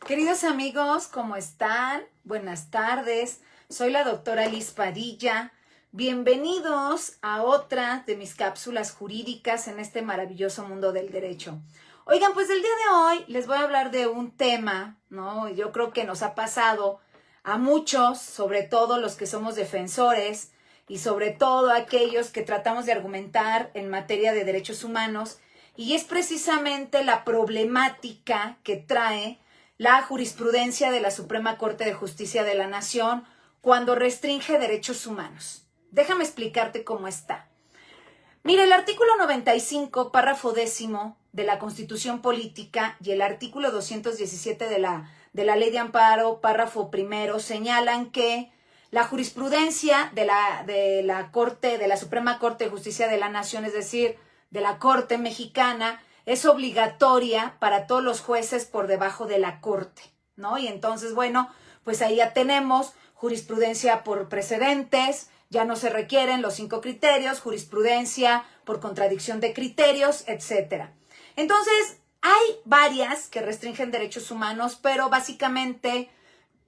Queridos amigos, ¿cómo están? Buenas tardes. Soy la doctora Liz Padilla. Bienvenidos a otra de mis cápsulas jurídicas en este maravilloso mundo del derecho. Oigan, pues el día de hoy les voy a hablar de un tema, ¿no? Yo creo que nos ha pasado a muchos, sobre todo los que somos defensores y sobre todo aquellos que tratamos de argumentar en materia de derechos humanos, y es precisamente la problemática que trae la jurisprudencia de la Suprema Corte de Justicia de la Nación cuando restringe derechos humanos. Déjame explicarte cómo está. Mira, el artículo 95, párrafo 10 de la Constitución Política y el artículo 217 de la Ley de Amparo, párrafo 1, señalan que la jurisprudencia de la Suprema Corte de Justicia de la Nación, es decir, de la Corte Mexicana, es obligatoria para todos los jueces por debajo de la Corte, ¿no? Y entonces, bueno, pues ahí ya tenemos jurisprudencia por precedentes, ya no se requieren los 5 criterios, jurisprudencia por contradicción de criterios, etcétera. Entonces, hay varias que restringen derechos humanos, pero básicamente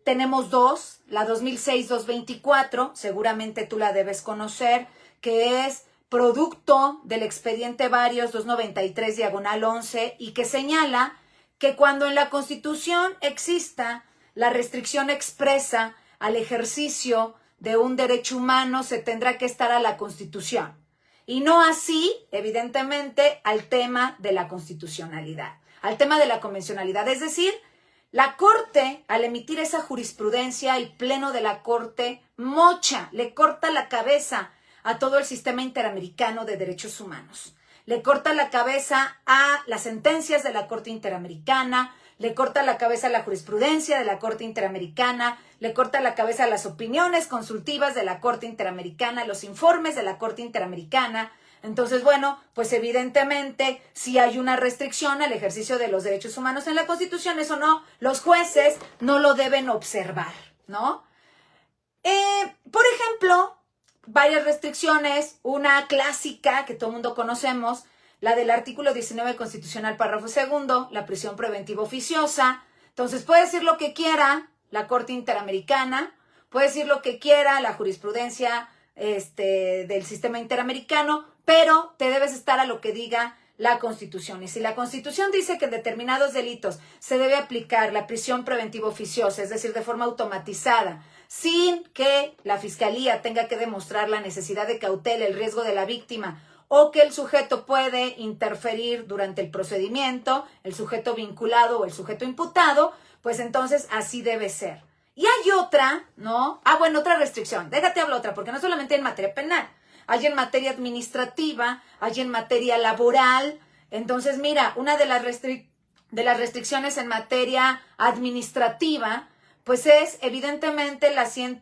tenemos dos, la 2006-224, seguramente tú la debes conocer, que es producto del expediente varios 293/11 y que señala que cuando en la Constitución exista la restricción expresa al ejercicio de un derecho humano, se tendrá que estar a la Constitución. Y no así, evidentemente, al tema de la constitucionalidad, al tema de la convencionalidad. Es decir, la Corte, al emitir esa jurisprudencia, el Pleno de la Corte mocha, le corta la cabeza a todo el sistema interamericano de derechos humanos. Le corta la cabeza a las sentencias de la Corte Interamericana, le corta la cabeza a la jurisprudencia de la Corte Interamericana, le corta la cabeza a las opiniones consultivas de la Corte Interamericana, los informes de la Corte Interamericana. Entonces, bueno, pues evidentemente si hay una restricción al ejercicio de los derechos humanos en la Constitución, eso no, los jueces no lo deben observar, ¿no? Por ejemplo, varias restricciones, una clásica que todo el mundo conocemos, la del artículo 19 constitucional, párrafo 2, la prisión preventiva oficiosa. Entonces puede decir lo que quiera la Corte Interamericana, puede decir lo que quiera la jurisprudencia del sistema interamericano, pero te debes estar a lo que diga la Constitución. Y si la Constitución dice que en determinados delitos se debe aplicar la prisión preventiva oficiosa, es decir, de forma automatizada, sin que la Fiscalía tenga que demostrar la necesidad de cautela, el riesgo de la víctima, o que el sujeto puede interferir durante el procedimiento, el sujeto vinculado o el sujeto imputado, pues entonces así debe ser. Y hay otra, ¿no? Bueno, otra restricción. Déjate hablar otra, porque no solamente en materia penal. Hay en materia administrativa, hay en materia laboral. Entonces, mira, una de las restricciones en materia administrativa, pues es evidentemente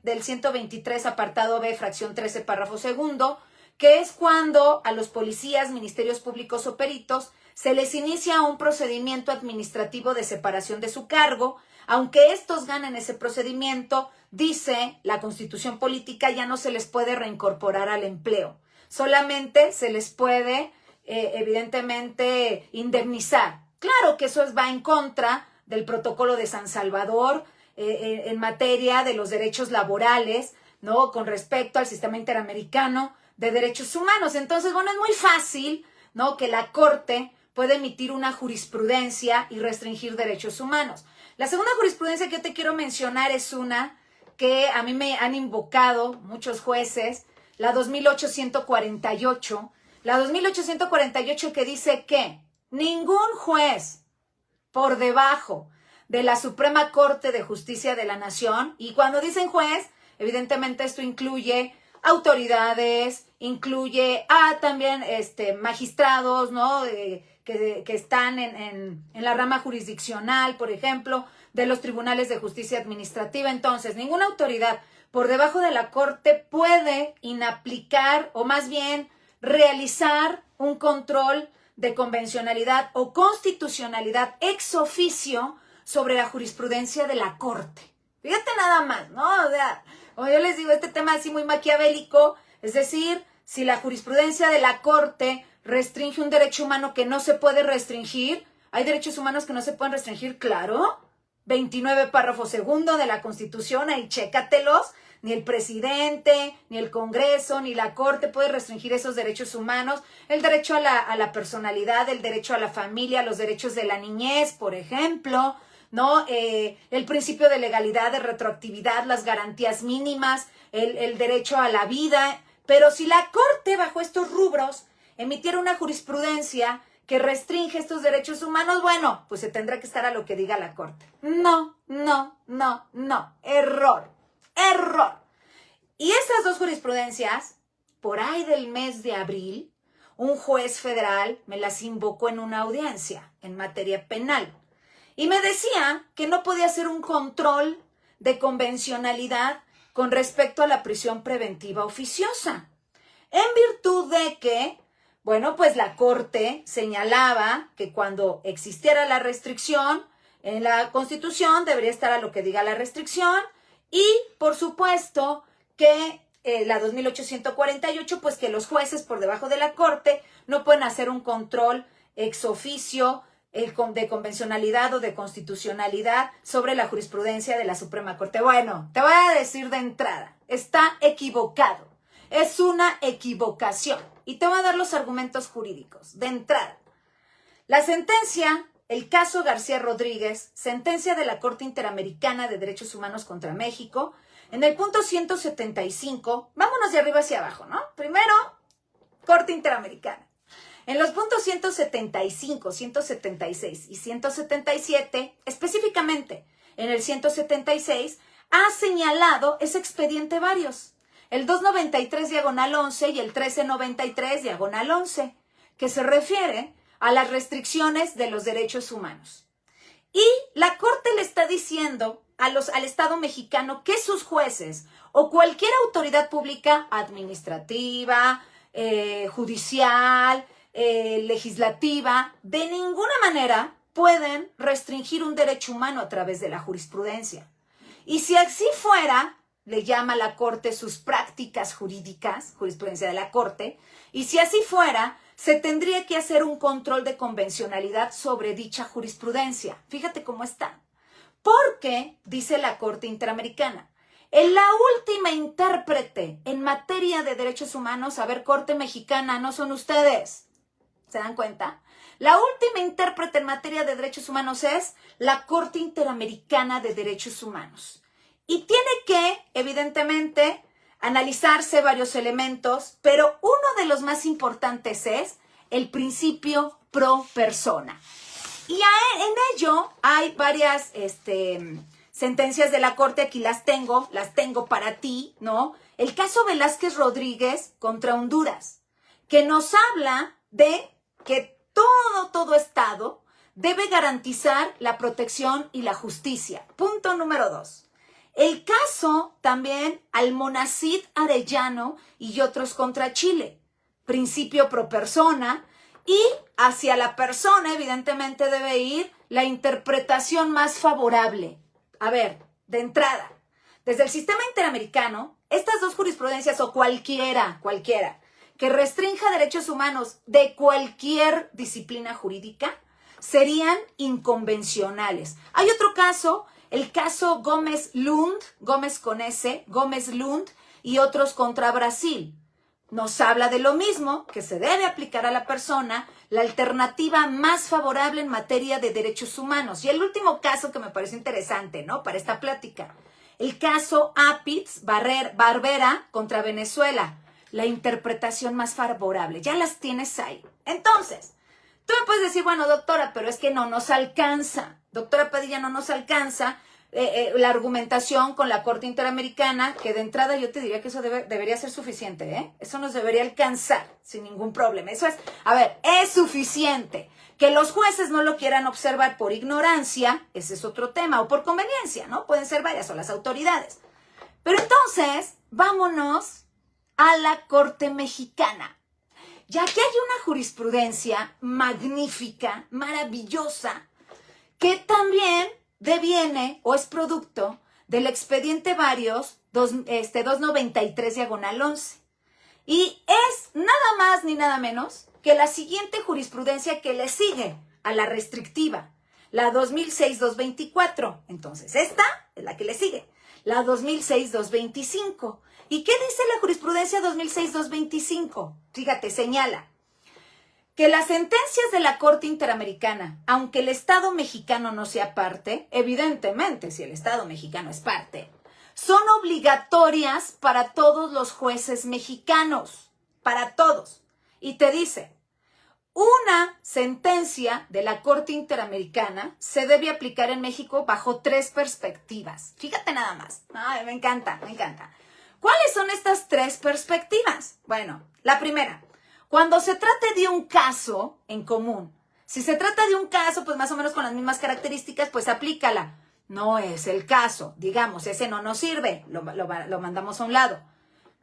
del 123 apartado B, fracción 13, párrafo 2, que es cuando a los policías, ministerios públicos o peritos se les inicia un procedimiento administrativo de separación de su cargo. Aunque estos ganen ese procedimiento, dice la Constitución Política, ya no se les puede reincorporar al empleo. Solamente se les puede, evidentemente, indemnizar. Claro que eso va en contra del protocolo de San Salvador en materia de los derechos laborales, ¿no? Con respecto al sistema interamericano de derechos humanos. Entonces, bueno, es muy fácil, ¿no?, que la Corte puede emitir una jurisprudencia y restringir derechos humanos. La segunda jurisprudencia que yo te quiero mencionar es una que a mí me han invocado muchos jueces, la 2848. La 2848 que dice que ningún juez por debajo de la Suprema Corte de Justicia de la Nación, y cuando dicen juez, evidentemente esto incluye autoridades, incluye también magistrados, ¿no? Que están en la rama jurisdiccional, por ejemplo, de los tribunales de justicia administrativa. Entonces, ninguna autoridad por debajo de la Corte puede inaplicar o más bien realizar un control de convencionalidad o constitucionalidad ex oficio sobre la jurisprudencia de la Corte. Fíjate nada más, ¿no? O sea, como yo les digo, este tema así muy maquiavélico, es decir, si la jurisprudencia de la Corte restringe un derecho humano que no se puede restringir, hay derechos humanos que no se pueden restringir, claro. 29 párrafo segundo de la Constitución, ahí chécatelos. Ni el presidente, ni el Congreso, ni la Corte puede restringir esos derechos humanos. El derecho a la personalidad, el derecho a la familia, los derechos de la niñez, por ejemplo, ¿no? El principio de legalidad, de retroactividad, las garantías mínimas, el derecho a la vida. Pero si la Corte, bajo estos rubros, emitiera una jurisprudencia que restringe estos derechos humanos, bueno, pues se tendrá que estar a lo que diga la Corte. No, no, no, no. Error. Error. Y esas dos jurisprudencias, por ahí del mes de abril, un juez federal me las invocó en una audiencia en materia penal. Y me decía que no podía hacer un control de convencionalidad con respecto a la prisión preventiva oficiosa. En virtud de que, bueno, pues la Corte señalaba que cuando existiera la restricción en la Constitución debería estar a lo que diga la restricción. Y, por supuesto, que la 2848, pues que los jueces por debajo de la Corte no pueden hacer un control ex oficio de convencionalidad o de constitucionalidad sobre la jurisprudencia de la Suprema Corte. Bueno, te voy a decir de entrada, está equivocado. Es una equivocación. Y te voy a dar los argumentos jurídicos. De entrada, la sentencia... El caso García Rodríguez, sentencia de la Corte Interamericana de Derechos Humanos contra México, en el punto 175, vámonos de arriba hacia abajo, ¿no? Primero, Corte Interamericana. En los puntos 175, 176 y 177, específicamente en el 176, ha señalado ese expediente varios, el 293/11 y el 1393/11, que se refiere a las restricciones de los derechos humanos. Y la Corte le está diciendo al Estado mexicano que sus jueces o cualquier autoridad pública administrativa, judicial, legislativa, de ninguna manera pueden restringir un derecho humano a través de la jurisprudencia. Y si así fuera, le llama la Corte sus prácticas jurídicas, jurisprudencia de la Corte, y si así fuera, se tendría que hacer un control de convencionalidad sobre dicha jurisprudencia. Fíjate cómo está. Porque, dice la Corte Interamericana, en la última intérprete en materia de derechos humanos, a ver, Corte Mexicana, no son ustedes. ¿Se dan cuenta? La última intérprete en materia de derechos humanos es la Corte Interamericana de Derechos Humanos. Y tiene que, evidentemente, analizarse varios elementos, pero uno de los más importantes es el principio pro persona. Y en ello hay varias sentencias de la Corte, aquí las tengo para ti, ¿no? El caso Velázquez Rodríguez contra Honduras, que nos habla de que todo Estado debe garantizar la protección y la justicia. Punto número 2. El caso también Almonacid Arellano y otros contra Chile. Principio pro persona, y hacia la persona evidentemente debe ir la interpretación más favorable. A ver, de entrada, desde el sistema interamericano, estas dos jurisprudencias o cualquiera que restrinja derechos humanos de cualquier disciplina jurídica serían inconvencionales. Hay otro caso, el caso Gómez-Lund, Gómez con S, Gómez-Lund y otros contra Brasil. Nos habla de lo mismo, que se debe aplicar a la persona la alternativa más favorable en materia de derechos humanos. Y el último caso que me parece interesante, ¿no? Para esta plática, el caso Apitz Barbera contra Venezuela, la interpretación más favorable. Ya las tienes ahí. Entonces, tú me puedes decir, bueno, doctora, pero es que no nos alcanza. Doctora Padilla, no nos alcanza la argumentación con la Corte Interamericana, que de entrada yo te diría que eso debería ser suficiente, ¿eh? Eso nos debería alcanzar sin ningún problema. Eso es, a ver, es suficiente. Que los jueces no lo quieran observar por ignorancia, ese es otro tema, o por conveniencia, ¿no? Pueden ser varias, o las autoridades. Pero entonces, vámonos a la Corte Mexicana. Ya que hay una jurisprudencia magnífica, maravillosa, que también deviene o es producto del expediente varios 293/11. Y es nada más ni nada menos que la siguiente jurisprudencia que le sigue a la restrictiva. la 2006-224. Entonces, esta es la que le sigue, la 2006-225. ¿Y qué dice la jurisprudencia 2006-225? Fíjate, señala que las sentencias de la Corte Interamericana, aunque el Estado mexicano no sea parte, evidentemente si el Estado mexicano es parte, son obligatorias para todos los jueces mexicanos, para todos. Y te dice, una sentencia de la Corte Interamericana se debe aplicar en México bajo 3 perspectivas. Fíjate nada más. Ay, me encanta, me encanta. ¿Cuáles son estas 3 perspectivas? Bueno, la primera, cuando se trate de un caso en común. Si se trata de un caso, pues más o menos con las mismas características, pues aplícala. No es el caso, digamos, ese no nos sirve, lo mandamos a un lado.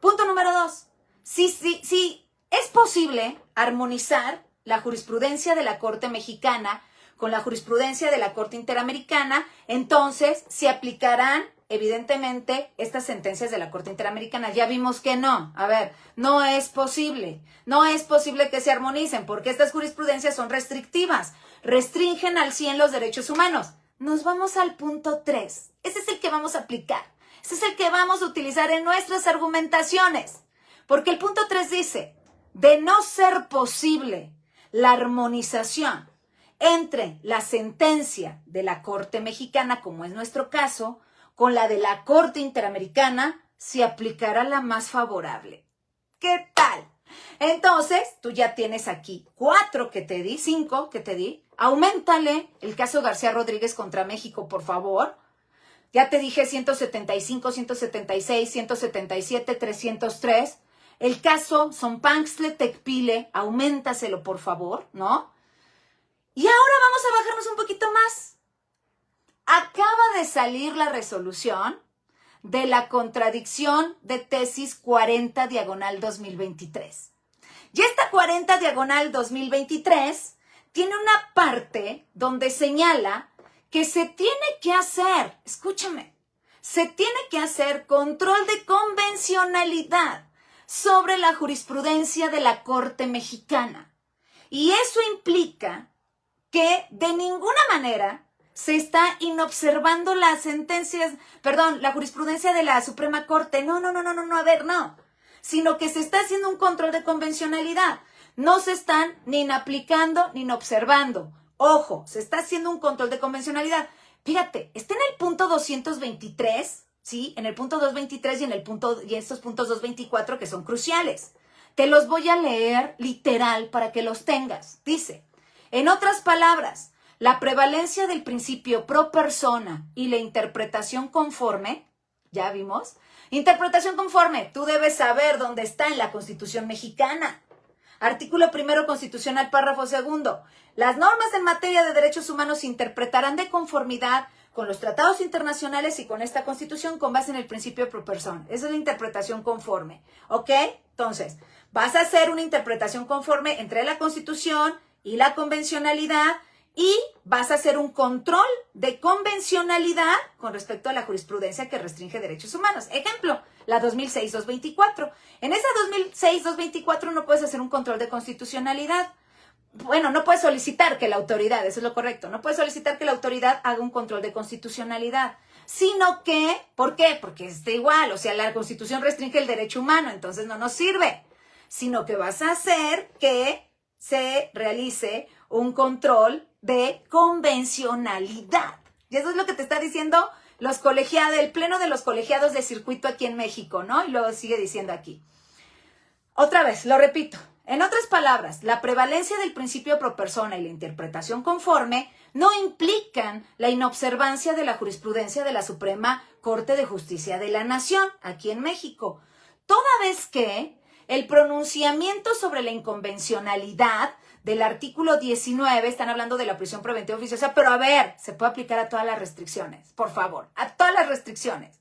Punto número 2. Si es posible armonizar la jurisprudencia de la Corte Mexicana con la jurisprudencia de la Corte Interamericana, entonces se aplicarán evidentemente estas sentencias de la Corte Interamericana. Ya vimos que no. A ver, no es posible. No es posible que se armonicen porque estas jurisprudencias son restrictivas. Restringen al 100 los derechos humanos. Nos vamos al punto 3. Ese es el que vamos a aplicar. Ese es el que vamos a utilizar en nuestras argumentaciones. Porque el punto 3 dice, de no ser posible la armonización entre la sentencia de la Corte Mexicana, como es nuestro caso, con la de la Corte Interamericana, se aplicará la más favorable. ¿Qué tal? Entonces, tú ya tienes aquí 4 que te di, 5 que te di. Auméntale el caso García Rodríguez contra México, por favor. Ya te dije 175, 176, 177, 303. El caso Zompanxle Tecpile, auméntaselo, por favor, ¿no? Y ahora vamos a bajarnos un poquito más. Acaba de salir la resolución de la contradicción de tesis 40/2023. Y esta 40/2023 tiene una parte donde señala que se tiene que hacer, escúchame, se tiene que hacer control de convencionalidad sobre la jurisprudencia de la Corte Mexicana. Y eso implica que de ninguna manera se está inobservando las sentencias, la jurisprudencia de la Suprema Corte. No, sino que se está haciendo un control de convencionalidad. No se están ni aplicando ni observando. Ojo, se está haciendo un control de convencionalidad. Fíjate, está en el punto 223, ¿sí? En el punto 223 y estos puntos 224 que son cruciales. Te los voy a leer literal para que los tengas. Dice, en otras palabras, la prevalencia del principio pro persona y la interpretación conforme, ya vimos, interpretación conforme, tú debes saber dónde está en la Constitución mexicana. Artículo 1 constitucional, párrafo 2. Las normas en materia de derechos humanos se interpretarán de conformidad con los tratados internacionales y con esta Constitución con base en el principio pro persona. Esa es la interpretación conforme, ¿ok? Entonces, vas a hacer una interpretación conforme entre la Constitución y la convencionalidad y vas a hacer un control de convencionalidad con respecto a la jurisprudencia que restringe derechos humanos. Ejemplo, la 2006-224. En esa 2006-224 no puedes hacer un control de constitucionalidad. Bueno, no puedes solicitar que la autoridad, eso es lo correcto, no puedes solicitar que la autoridad haga un control de constitucionalidad, sino que, ¿por qué? Porque está igual, o sea, la Constitución restringe el derecho humano, entonces no nos sirve, sino que vas a hacer que se realice un control de convencionalidad. Y eso es lo que te está diciendo el pleno de los colegiados de circuito aquí en México, ¿no? Y luego sigue diciendo aquí. Otra vez, lo repito. En otras palabras, la prevalencia del principio pro persona y la interpretación conforme no implican la inobservancia de la jurisprudencia de la Suprema Corte de Justicia de la Nación, aquí en México, toda vez que el pronunciamiento sobre la inconvencionalidad del artículo 19, están hablando de la prisión preventiva oficiosa, pero a ver, se puede aplicar a todas las restricciones, por favor, a todas las restricciones.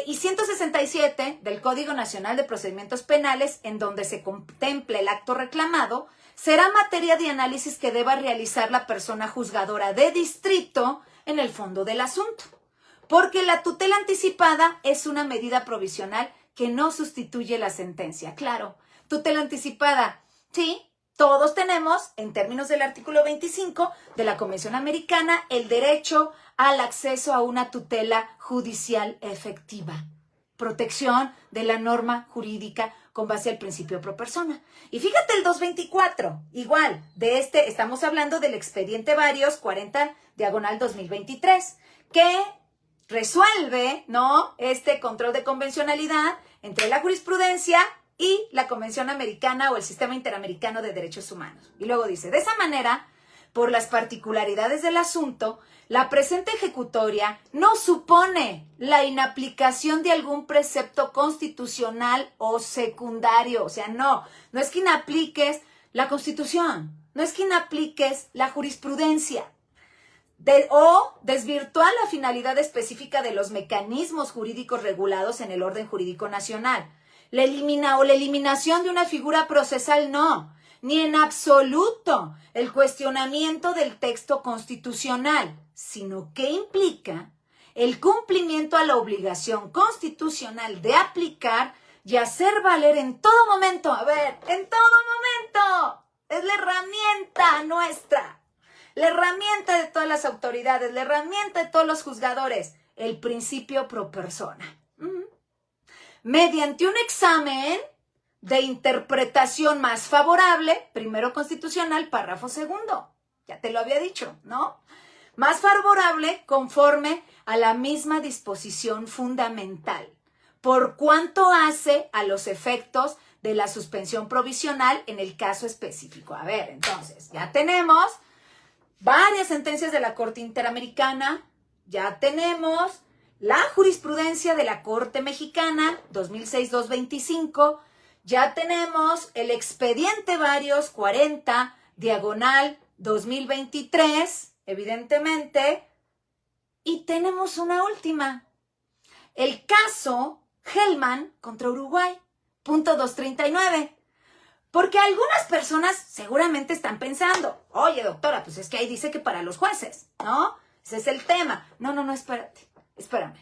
Y 167 del Código Nacional de Procedimientos Penales, en donde se contempla el acto reclamado, será materia de análisis que deba realizar la persona juzgadora de distrito en el fondo del asunto, porque la tutela anticipada es una medida provisional que no sustituye la sentencia. Claro, tutela anticipada, sí, Todos tenemos, en términos del artículo 25 de la Convención Americana, el derecho al acceso a una tutela judicial efectiva. Protección de la norma jurídica con base al principio pro persona. Y fíjate el 224, igual, estamos hablando del expediente varios 40/2023, que resuelve, ¿no?, este control de convencionalidad entre la jurisprudencia y la Convención Americana o el Sistema Interamericano de Derechos Humanos. Y luego dice, de esa manera, por las particularidades del asunto, la presente ejecutoria no supone la inaplicación de algún precepto constitucional o secundario. O sea, no es que inapliques la Constitución, no es que inapliques la jurisprudencia, o desvirtuar la finalidad específica de los mecanismos jurídicos regulados en el orden jurídico nacional. La eliminación de una figura procesal, no, ni en absoluto el cuestionamiento del texto constitucional, sino que implica el cumplimiento a la obligación constitucional de aplicar y hacer valer en todo momento, en todo momento, es la herramienta nuestra, la herramienta de todas las autoridades, la herramienta de todos los juzgadores, el principio pro persona. Mediante un examen de interpretación más favorable, primero constitucional, párrafo segundo. Ya te lo había dicho, ¿no? Más favorable conforme a la misma disposición fundamental, por cuanto hace a los efectos de la suspensión provisional en el caso específico. A ver, entonces, ya tenemos varias sentencias de la Corte Interamericana, ya tenemos la jurisprudencia de la Corte Mexicana, 2006-225, ya tenemos el expediente varios 40/2023, evidentemente, y tenemos una última, el caso Hellman contra Uruguay, punto 239. Porque algunas personas seguramente están pensando, oye, doctora, pues es que ahí dice que para los jueces, ¿no? Ese es el tema. No, espérate. Espérame.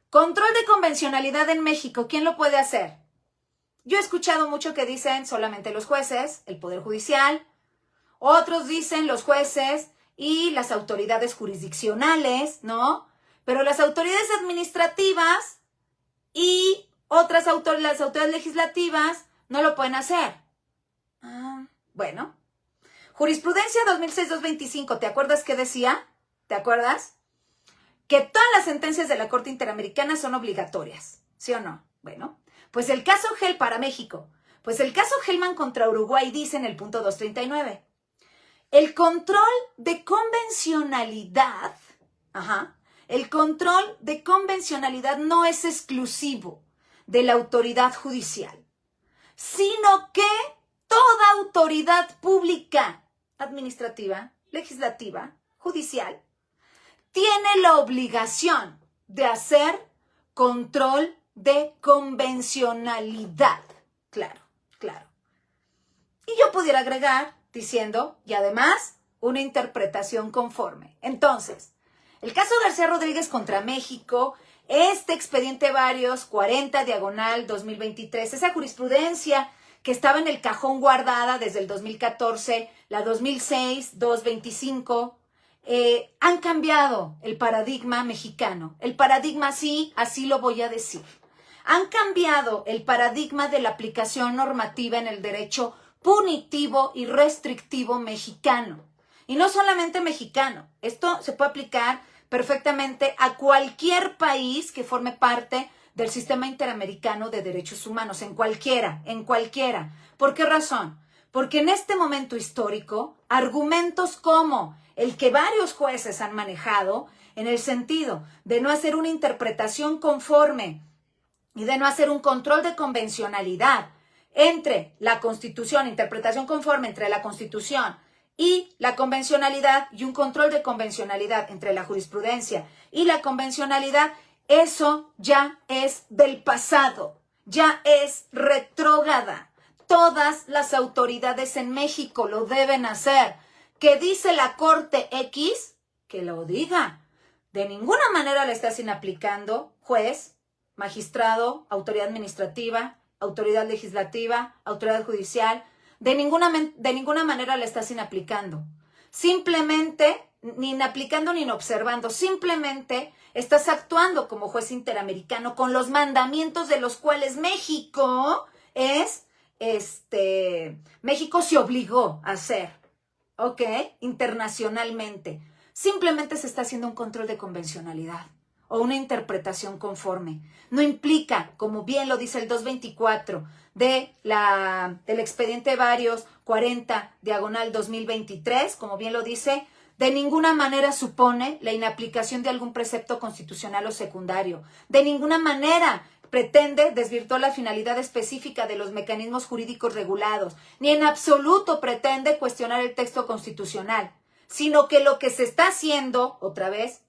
Control de convencionalidad en México, ¿quién lo puede hacer? Yo he escuchado mucho que dicen solamente los jueces, el Poder Judicial, otros dicen los jueces y las autoridades jurisdiccionales, ¿no? Pero las autoridades administrativas y las autoridades legislativas no lo pueden hacer. Bueno. Jurisprudencia 2006-225, ¿te acuerdas qué decía? ¿Te acuerdas? Que todas las sentencias de la Corte Interamericana son obligatorias, ¿sí o no? Bueno, pues el caso para México, pues el caso Hellman contra Uruguay dice en el punto 239, el control de convencionalidad, no es exclusivo de la autoridad judicial, sino que toda autoridad pública, administrativa, legislativa, judicial, tiene la obligación de hacer control de convencionalidad. Claro. Y yo pudiera agregar diciendo, y además, una interpretación conforme. Entonces, el caso García Rodríguez contra México, este expediente varios 40/2023, esa jurisprudencia que estaba en el cajón guardada desde el 2014, la 2006-225, han cambiado el paradigma mexicano. El paradigma, sí, así lo voy a decir. Han cambiado el paradigma de la aplicación normativa en el derecho punitivo y restrictivo mexicano. Y no solamente mexicano. Esto se puede aplicar perfectamente a cualquier país que forme parte del Sistema Interamericano de Derechos Humanos, en cualquiera. ¿Por qué razón? Porque en este momento histórico, argumentos como el que varios jueces han manejado en el sentido de no hacer una interpretación conforme y de no hacer un control de convencionalidad entre la Constitución, interpretación conforme entre la Constitución y la convencionalidad y un control de convencionalidad entre la jurisprudencia y la convencionalidad, eso ya es del pasado, ya es retrógrada. Todas las autoridades en México lo deben hacer. ¿Qué dice la Corte X? Que lo diga. De ninguna manera le estás inaplicando juez, magistrado, autoridad administrativa, autoridad legislativa, autoridad judicial, de ninguna manera la estás inaplicando. Simplemente, ni inaplicando ni observando, simplemente estás actuando como juez interamericano con los mandamientos de los cuales México México se obligó a hacer, ¿ok? Internacionalmente. Simplemente se está haciendo un control de convencionalidad o una interpretación conforme. No implica, como bien lo dice el 224 del expediente varios 40/2023, como bien lo dice, de ninguna manera supone la inaplicación de algún precepto constitucional o secundario. De ninguna manera pretende desvirtuar la finalidad específica de los mecanismos jurídicos regulados, ni en absoluto pretende cuestionar el texto constitucional, sino que lo que se está haciendo, otra vez,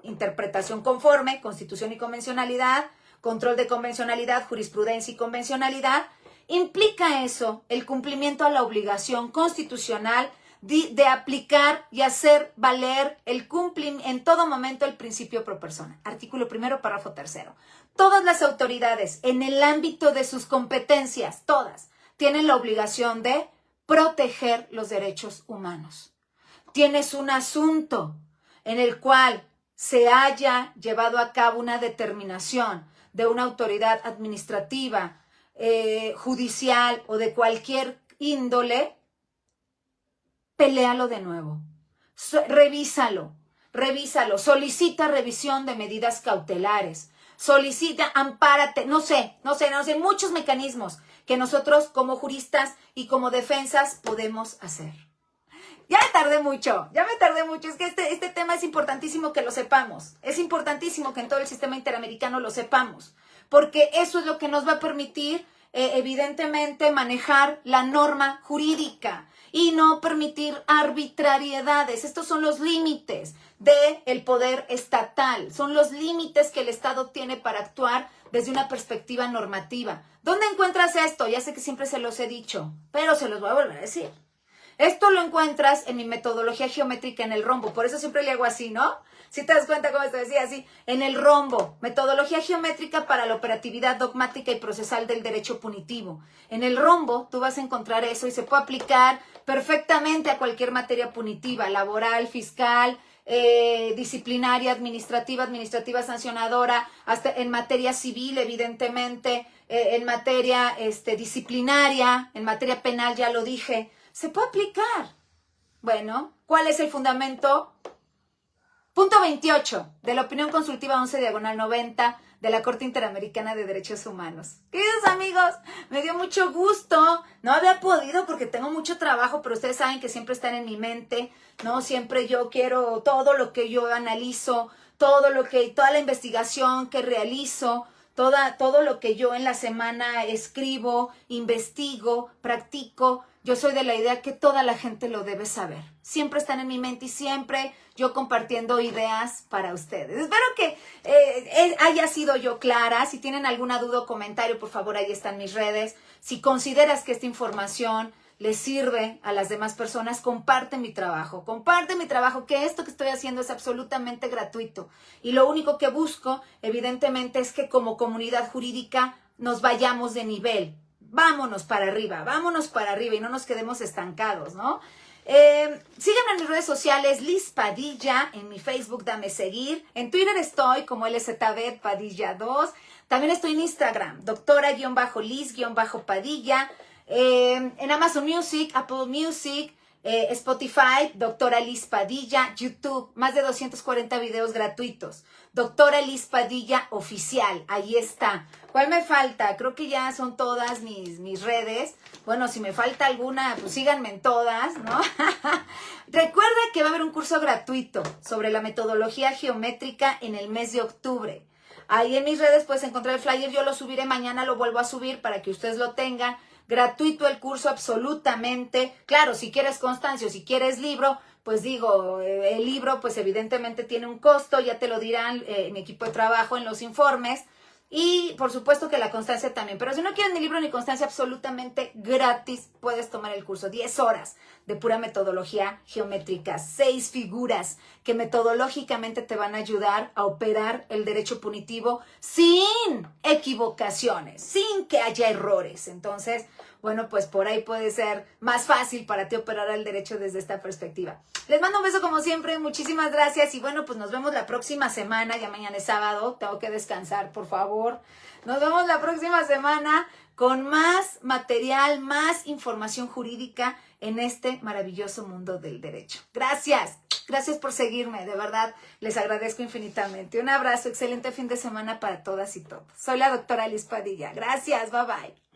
interpretación conforme, constitución y convencionalidad, control de convencionalidad, jurisprudencia y convencionalidad, implica eso, el cumplimiento a la obligación constitucional de aplicar y hacer valer en todo momento el principio pro persona. Artículo 1, párrafo 3. Todas las autoridades en el ámbito de sus competencias, todas, tienen la obligación de proteger los derechos humanos. Tienes un asunto en el cual se haya llevado a cabo una determinación de una autoridad administrativa, judicial o de cualquier índole, peléalo de nuevo, revísalo, solicita revisión de medidas cautelares, solicita, ampárate, no sé, muchos mecanismos que nosotros como juristas y como defensas podemos hacer. Ya me tardé mucho, es que este tema es importantísimo que lo sepamos, es importantísimo que en todo el sistema interamericano lo sepamos, porque eso es lo que nos va a permitir, evidentemente, manejar la norma jurídica y no permitir arbitrariedades. Estos son los límites del poder estatal, son los límites que el Estado tiene para actuar desde una perspectiva normativa. ¿Dónde encuentras esto? Ya sé que siempre se los he dicho, pero se los voy a volver a decir. Esto lo encuentras en mi metodología geométrica en el rombo, por eso siempre le hago así, ¿no? Si te das cuenta cómo te decía así, en el rombo, metodología geométrica para la operatividad dogmática y procesal del derecho punitivo. En el rombo tú vas a encontrar eso y se puede aplicar perfectamente a cualquier materia punitiva, laboral, fiscal, disciplinaria, administrativa sancionadora, hasta en materia civil, evidentemente, en materia disciplinaria, en materia penal, ya lo dije. Se puede aplicar. Bueno, ¿cuál es el fundamento? Punto 28 de la opinión consultiva 11/90 de la Corte Interamericana de Derechos Humanos. Queridos amigos, me dio mucho gusto. No había podido porque tengo mucho trabajo, pero ustedes saben que siempre están en mi mente, ¿no? Siempre yo quiero todo lo que yo analizo, toda la investigación que realizo, todo lo que yo en la semana escribo, investigo, practico. Yo soy de la idea que toda la gente lo debe saber. Siempre están en mi mente y siempre yo compartiendo ideas para ustedes. Espero que haya sido yo clara. Si tienen alguna duda o comentario, por favor, ahí están mis redes. Si consideras que esta información les sirve a las demás personas, comparte mi trabajo, que esto que estoy haciendo es absolutamente gratuito. Y lo único que busco, evidentemente, es que como comunidad jurídica nos vayamos de nivel. Vámonos para arriba y no nos quedemos estancados, ¿no? Síganme en mis redes sociales, Liz Padilla, en mi Facebook, dame seguir. En Twitter estoy como LZB Padilla 2. También estoy en Instagram, doctora-Liz-Padilla. En Amazon Music, Apple Music, Spotify, doctora Liz Padilla, YouTube, más de 240 videos gratuitos. Doctora Liz Padilla Oficial, ahí está. ¿Cuál me falta? Creo que ya son todas mis redes. Bueno, si me falta alguna, pues síganme en todas, ¿no? Recuerda que va a haber un curso gratuito sobre la metodología geométrica en el mes de octubre. Ahí en mis redes puedes encontrar el flyer, yo lo subiré mañana, lo vuelvo a subir para que ustedes lo tengan. Gratuito el curso, absolutamente. Claro, si quieres constancia o si quieres libro, pues digo, el libro pues evidentemente tiene un costo, ya te lo dirán mi equipo de trabajo en los informes. Y por supuesto que la constancia también. Pero si no quieres ni libro ni constancia, absolutamente gratis puedes tomar el curso. 10 horas de pura metodología geométrica. 6 figuras que metodológicamente te van a ayudar a operar el derecho punitivo sin equivocaciones, sin que haya errores. Entonces, bueno, pues por ahí puede ser más fácil para ti operar el derecho desde esta perspectiva. Les mando un beso como siempre, muchísimas gracias y bueno, pues nos vemos la próxima semana, ya mañana es sábado, tengo que descansar, por favor. Nos vemos la próxima semana con más material, más información jurídica en este maravilloso mundo del derecho. Gracias, gracias por seguirme, de verdad, les agradezco infinitamente. Un abrazo, excelente fin de semana para todas y todos. Soy la doctora Liz Padilla, gracias, bye bye.